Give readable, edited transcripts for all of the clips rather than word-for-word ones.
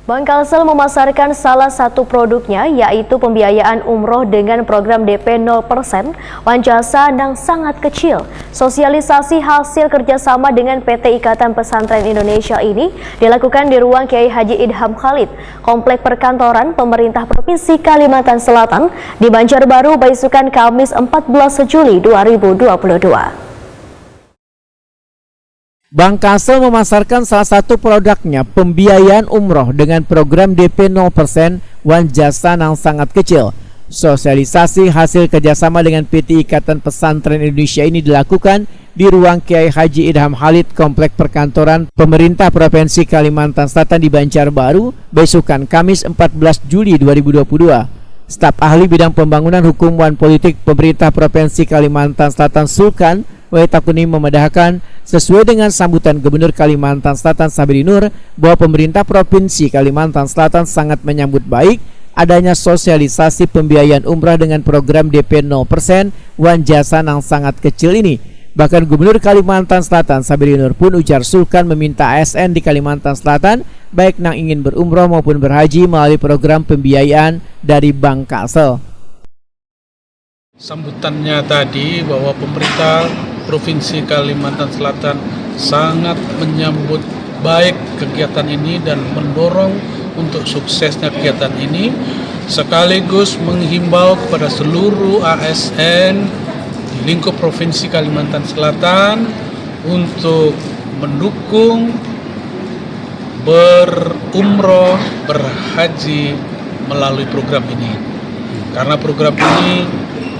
Bank Kalsel memasarkan salah satu produknya yaitu pembiayaan umroh dengan program DP 0%, wanjasa yang sangat kecil. Sosialisasi hasil kerjasama dengan PT Ikatan Pesantren Indonesia ini dilakukan di ruang Kiai Haji Idham Khalid, Komplek Perkantoran Pemerintah Provinsi Kalimantan Selatan di Banjarbaru, Baisukan, Kamis 14 Juli 2022. Bank Kalsel memasarkan salah satu produknya, pembiayaan umroh dengan program DP 0%, wanjasa yang sangat kecil. Sosialisasi hasil kerjasama dengan PT Ikatan Pesantren Indonesia ini dilakukan di ruang Kiai Haji Idham Khalid, Komplek Perkantoran Pemerintah Provinsi Kalimantan Selatan di Banjarbaru, Baisukan, Kamis 14 Juli 2022. Staf ahli bidang pembangunan hukum dan politik Pemerintah Provinsi Kalimantan Selatan Sulkan Waitakuni memedahkan sesuai dengan sambutan Gubernur Kalimantan Selatan Sabri Nur bahwa pemerintah Provinsi Kalimantan Selatan sangat menyambut baik adanya sosialisasi pembiayaan umrah dengan program DP 0%, wanjasa yang sangat kecil ini. Bahkan Gubernur Kalimantan Selatan Sabri Nur pun ujar Sulkan meminta ASN di Kalimantan Selatan baik yang ingin berumrah maupun berhaji melalui program pembiayaan dari Bank Kalsel. Sambutannya tadi bahwa pemerintah Provinsi Kalimantan Selatan sangat menyambut baik kegiatan ini dan mendorong untuk suksesnya kegiatan ini, sekaligus menghimbau kepada seluruh ASN di lingkup Provinsi Kalimantan Selatan untuk mendukung berumroh, berhaji melalui program ini. Karena program ini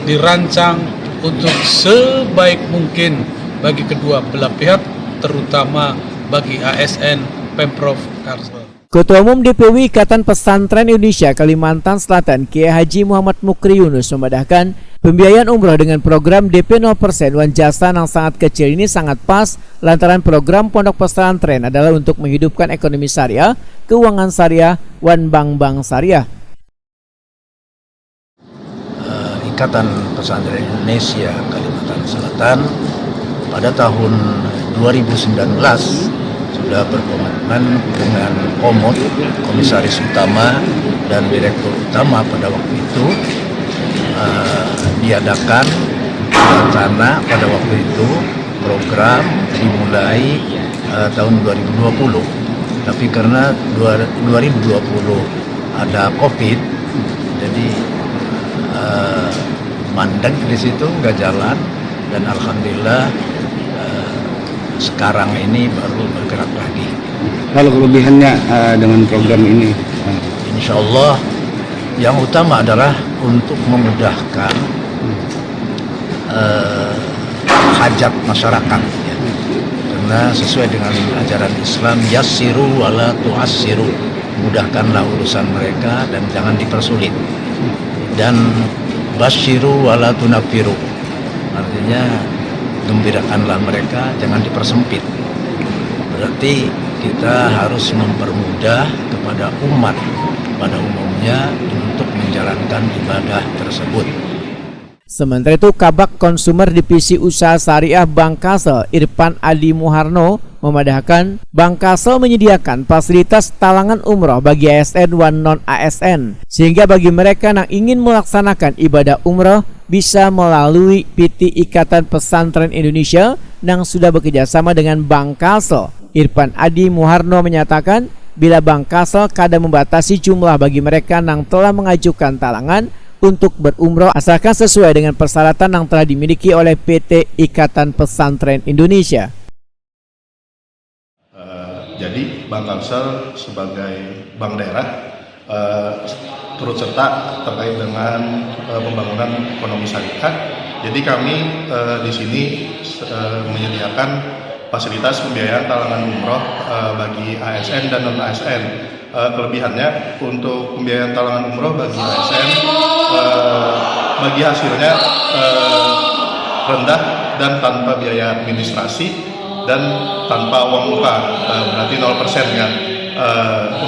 dirancang untuk sebaik mungkin bagi kedua belah pihak, terutama bagi ASN Pemprov Kalsel. Ketua Umum DPW Ikatan Pesantren Indonesia Kalimantan Selatan Kiai Haji Muhammad Mukri Yunus memedahkan pembiayaan umroh dengan program DP 0% wanjasa yang sangat kecil ini sangat pas lantaran program pondok pesantren adalah untuk menghidupkan ekonomi syariah, keuangan syariah, dan bank-bank syariah. Ikatan Pesantren Indonesia Kalimantan Selatan pada tahun 2019 sudah berkomitmen dengan Komisaris Utama dan Direktur Utama pada waktu itu diadakan rencana pada waktu itu program dimulai tahun 2020, tapi karena 2020 ada COVID, jadi mandek di situ nggak jalan, dan alhamdulillah sekarang ini baru bergerak lagi. Kalau kelebihannya dengan program ini, insya Allah yang utama adalah untuk memudahkan hajat masyarakat, ya. Karena sesuai dengan ajaran Islam, yassiru wala tu'assiru, mudahkanlah urusan mereka dan jangan dipersulit. Dan basyiru wala tunafiru, artinya gembirakanlah mereka, jangan dipersempit. Berarti kita harus mempermudah kepada umat pada umumnya untuk menjalankan ibadah tersebut. Sementara itu, Kabak Konsumer Divisi Usaha Syariah Bank Kalsel Irfan Adi Muharno memedahkan Bank Kalsel menyediakan fasilitas talangan umroh bagi ASN dan non-ASN, sehingga bagi mereka yang ingin melaksanakan ibadah umroh bisa melalui PT Ikatan Pesantren Indonesia yang sudah bekerjasama dengan Bank Kalsel. Irfan Adi Muharno menyatakan bila Bank Kalsel kadang membatasi jumlah bagi mereka yang telah mengajukan talangan untuk berumroh asalkan sesuai dengan persyaratan yang telah dimiliki oleh PT Ikatan Pesantren Indonesia. Jadi Bank Kalsel sebagai bank daerah turut serta terkait dengan pembangunan ekonomi syariah. Jadi kami di sini menyediakan fasilitas pembiayaan talangan umroh bagi ASN dan non ASN. Kelebihannya untuk pembiayaan talangan umroh bagi ASN, bagi hasilnya rendah dan tanpa biaya administrasi dan tanpa uang muka, berarti 0% kan.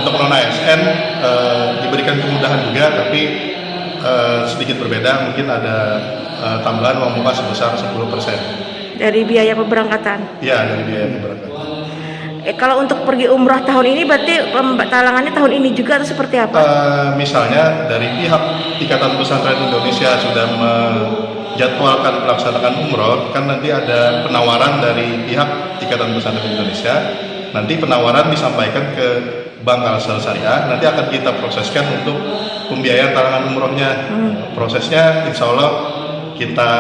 Untuk non ASN diberikan kemudahan juga, tapi sedikit berbeda, mungkin ada tambahan uang muka sebesar 10%. Dari biaya pemberangkatan? Iya, dari biaya pemberangkatan. Kalau untuk pergi umrah tahun ini berarti talangannya tahun ini juga atau seperti apa? Misalnya dari pihak Ikatan Pesantren Indonesia sudah menjadwalkan pelaksanaan umroh, kan nanti ada penawaran dari pihak Ikatan Pesantren Indonesia. Nanti penawaran disampaikan ke Bank Kalsel Syariah, nanti akan kita proseskan untuk pembiayaan talangan umrohnya. Prosesnya insya Allah kita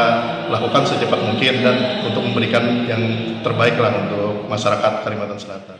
lakukan secepat mungkin dan untuk memberikan yang terbaik lah untuk masyarakat Kalimantan Selatan.